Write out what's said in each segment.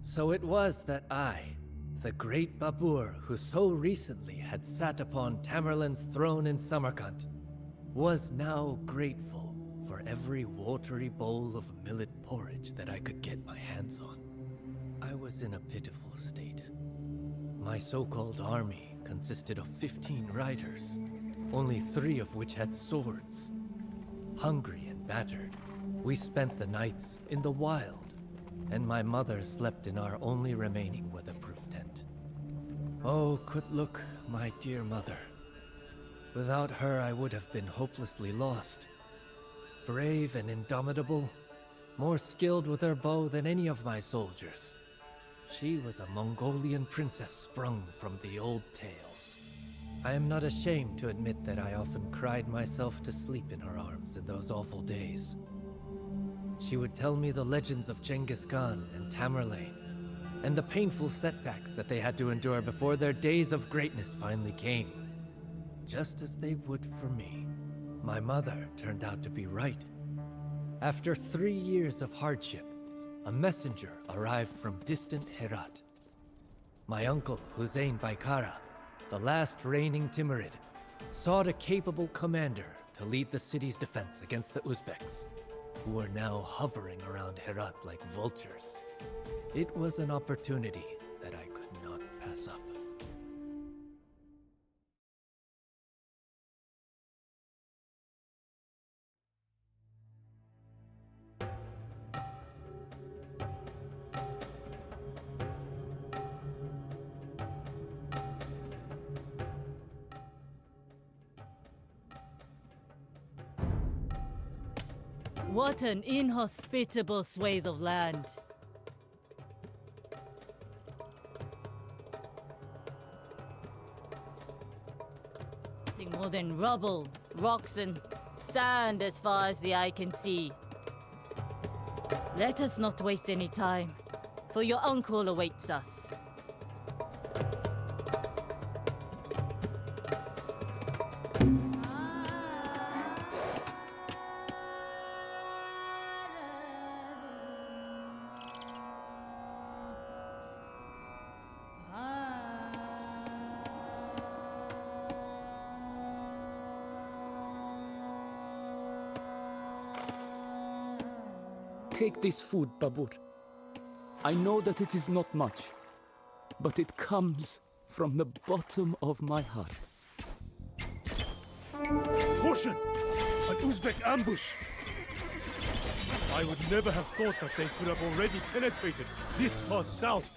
So it was that I, the great Babur who so recently had sat upon Tamerlane's throne in Samarkand, was now grateful for every watery bowl of millet porridge that I could get my hands on. I was in a pitiful state. My so-called army consisted of 15 riders, only 3 of which had swords. Hungry and battered, we spent the nights in the wild, and my mother slept in our only remaining weatherproof tent. Oh, Kutluk, my dear mother. Without her, I would have been hopelessly lost. Brave and indomitable, more skilled with her bow than any of my soldiers. She was a Mongolian princess sprung from the old tales. I am not ashamed to admit that I often cried myself to sleep in her arms in those awful days. She would tell me the legends of Genghis Khan and Tamerlane, and the painful setbacks that they had to endure before their days of greatness finally came. Just as they would for me. My mother turned out to be right. After 3 years of hardship, a messenger arrived from distant Herat. My uncle, Hussein Baikara, the last reigning Timurid, sought a capable commander to lead the city's defense against the Uzbeks, who were now hovering around Herat like vultures. It was an opportunity that I could not pass up. What an inhospitable swathe of land. Nothing more than rubble, rocks, and sand as far as the eye can see. Let us not waste any time, for your uncle awaits us. Take this food, Babur. I know that it is not much, but it comes from the bottom of my heart. Caution! An Uzbek ambush! I would never have thought that they could have already penetrated this far south.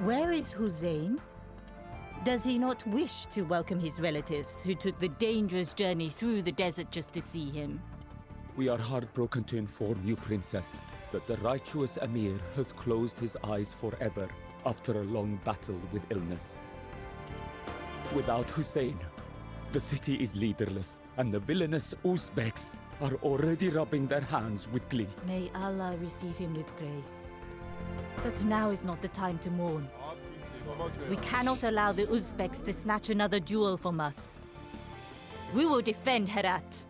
Where is Hussein? Does he not wish to welcome his relatives who took the dangerous journey through the desert just to see him? We are heartbroken to inform you, Princess, that the righteous Emir has closed his eyes forever after a long battle with illness. Without Hussein, The city is leaderless, and the villainous Uzbeks are already rubbing their hands with glee. May Allah receive him with grace. But now is not the time to mourn. We cannot allow the Uzbeks to snatch another jewel from us. We will defend Herat.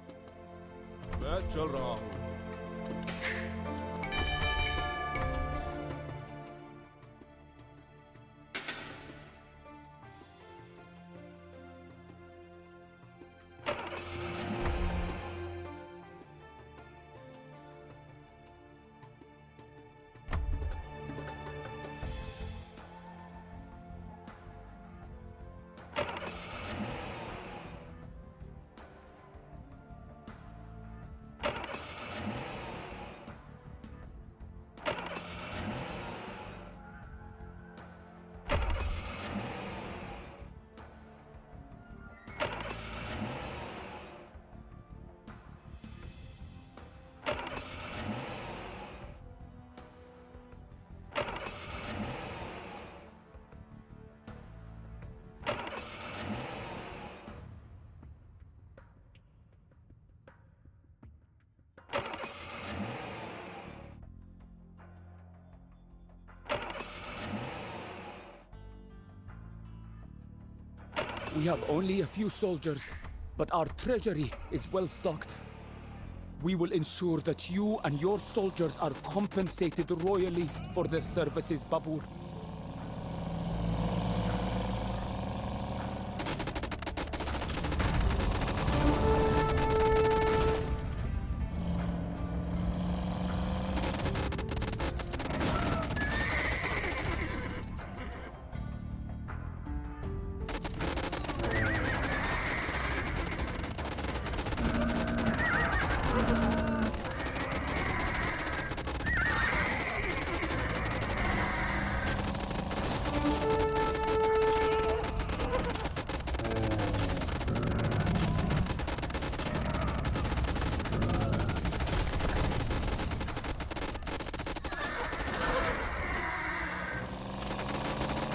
We have only a few soldiers, but our treasury is well stocked. We will ensure that you and your soldiers are compensated royally for their services, Babur.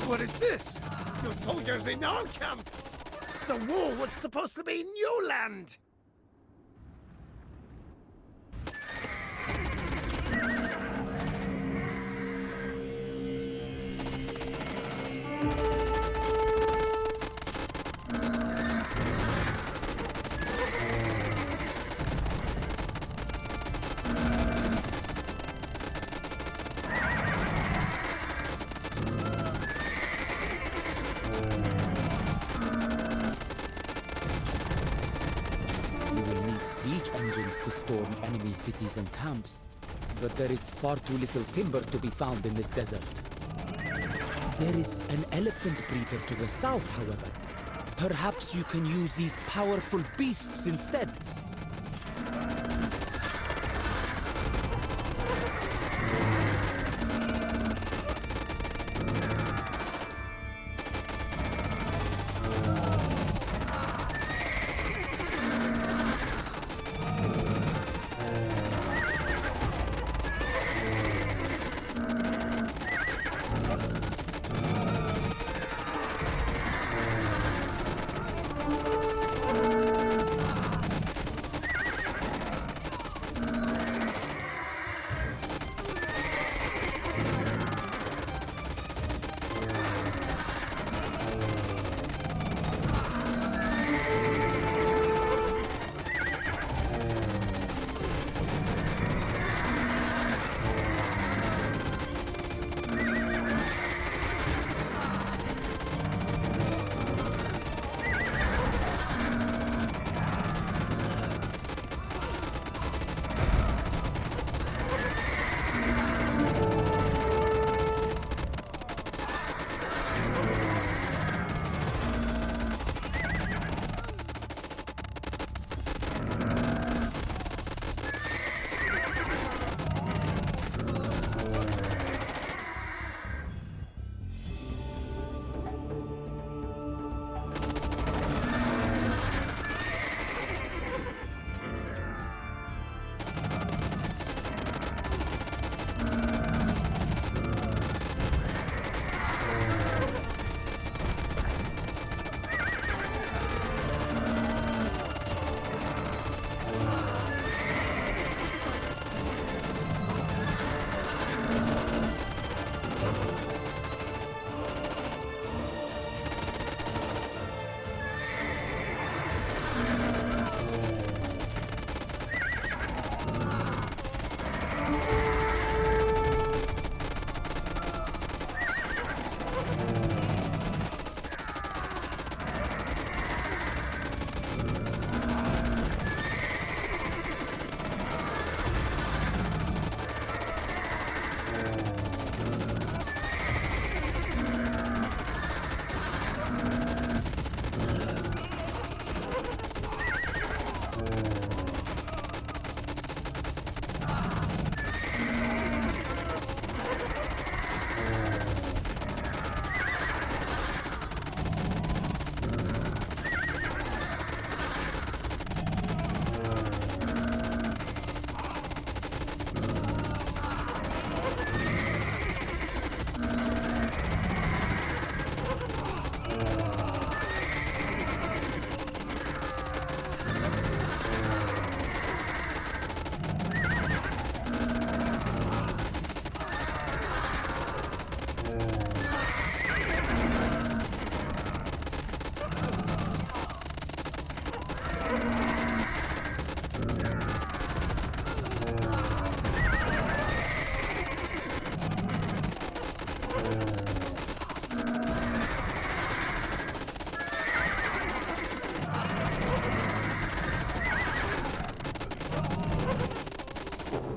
What is this? The soldiers in our camp! The war was supposed to be new land! Siege engines to storm enemy cities and camps, but there is far too little timber to be found in this desert. There is an elephant breeder to the south, however. Perhaps you can use these powerful beasts instead.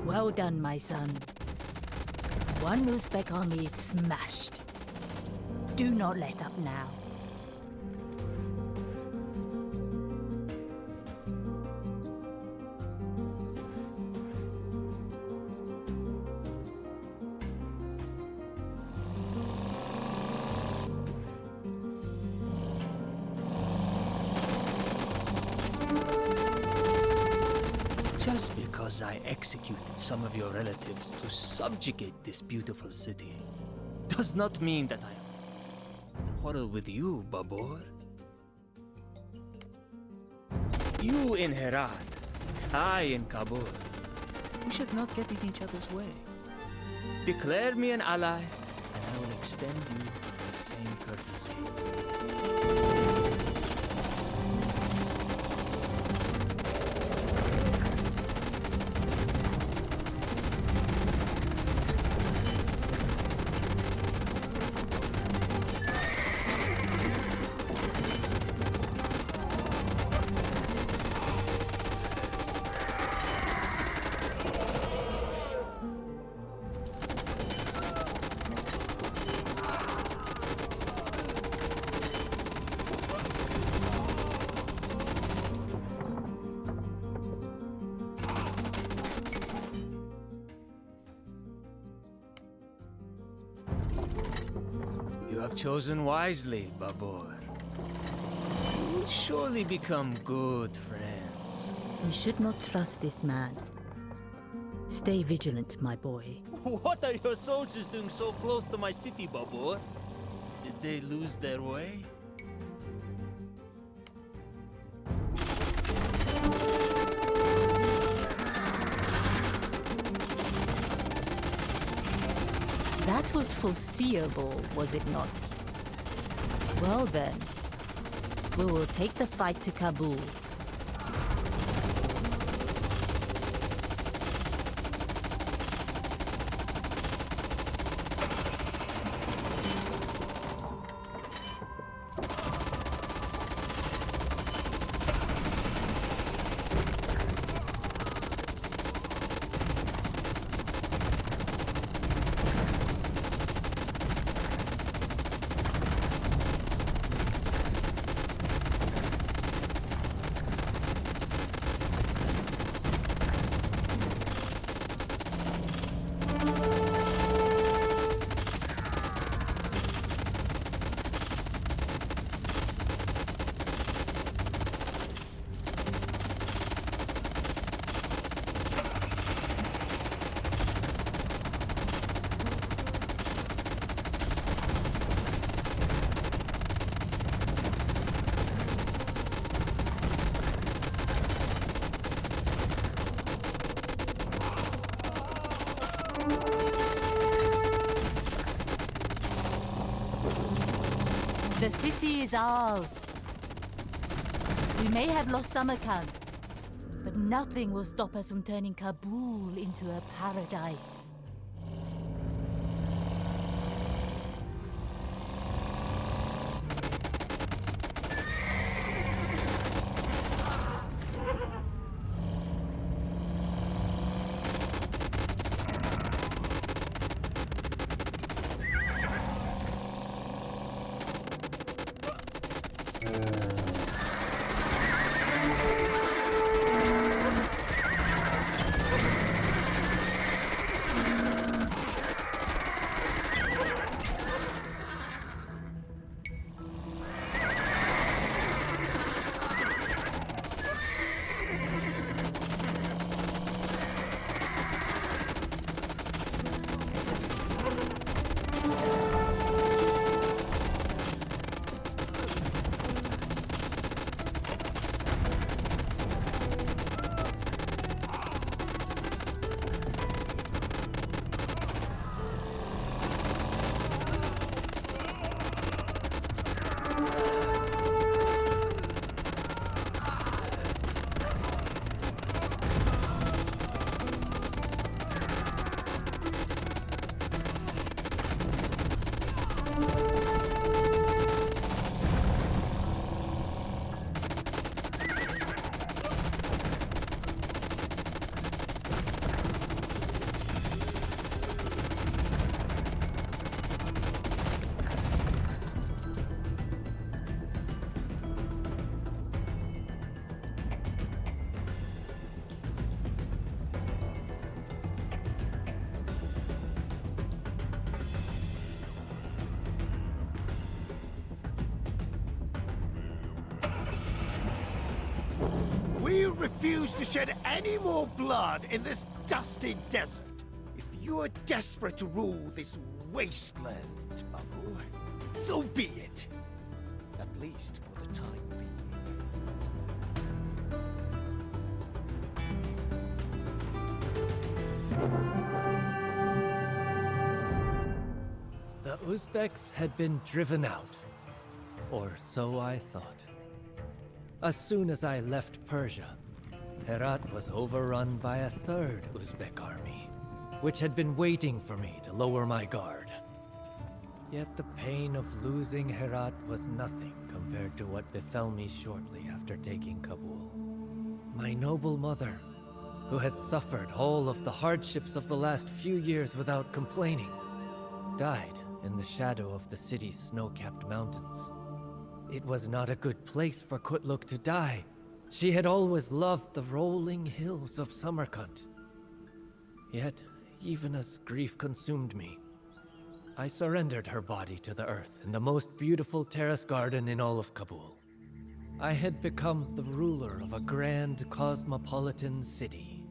Well done, my son. One Uzbek army is smashed. Do not let up now. Just because I executed some of your relatives to subjugate this beautiful city does not mean that I quarrel with you, Babur. You in Herat, I in Kabul. We should not get in each other's way. Declare me an ally, and I will extend you the same courtesy. You have chosen wisely, Babur. You will surely become good friends. We should not trust this man. Stay vigilant, my boy. What are your soldiers doing so close to my city, Babur? Did they lose their way? That was foreseeable, was it not? Well then, we will take the fight to Kabul. The city is ours. We may have lost Samarkand, but nothing will stop us from turning Kabul into a paradise. refuse to shed any more blood in this dusty desert. If you are desperate to rule this wasteland, Babu, so be it. At least for the time being. The Uzbeks had been driven out. Or so I thought. As soon as I left Persia, Herat was overrun by a third Uzbek army, which had been waiting for me to lower my guard. Yet the pain of losing Herat was nothing compared to what befell me shortly after taking Kabul. My noble mother, who had suffered all of the hardships of the last few years without complaining, died in the shadow of the city's snow-capped mountains. It was not a good place for Kutluk to die. She had always loved the rolling hills of Samarkand. Yet, even as grief consumed me, I surrendered her body to the earth in the most beautiful terrace garden in all of Kabul. I had become the ruler of a grand cosmopolitan city.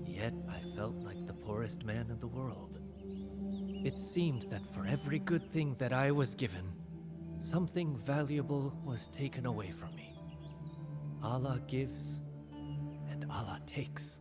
Yet I felt like the poorest man in the world. It seemed that for every good thing that I was given, something valuable was taken away from me. Allah gives, and Allah takes.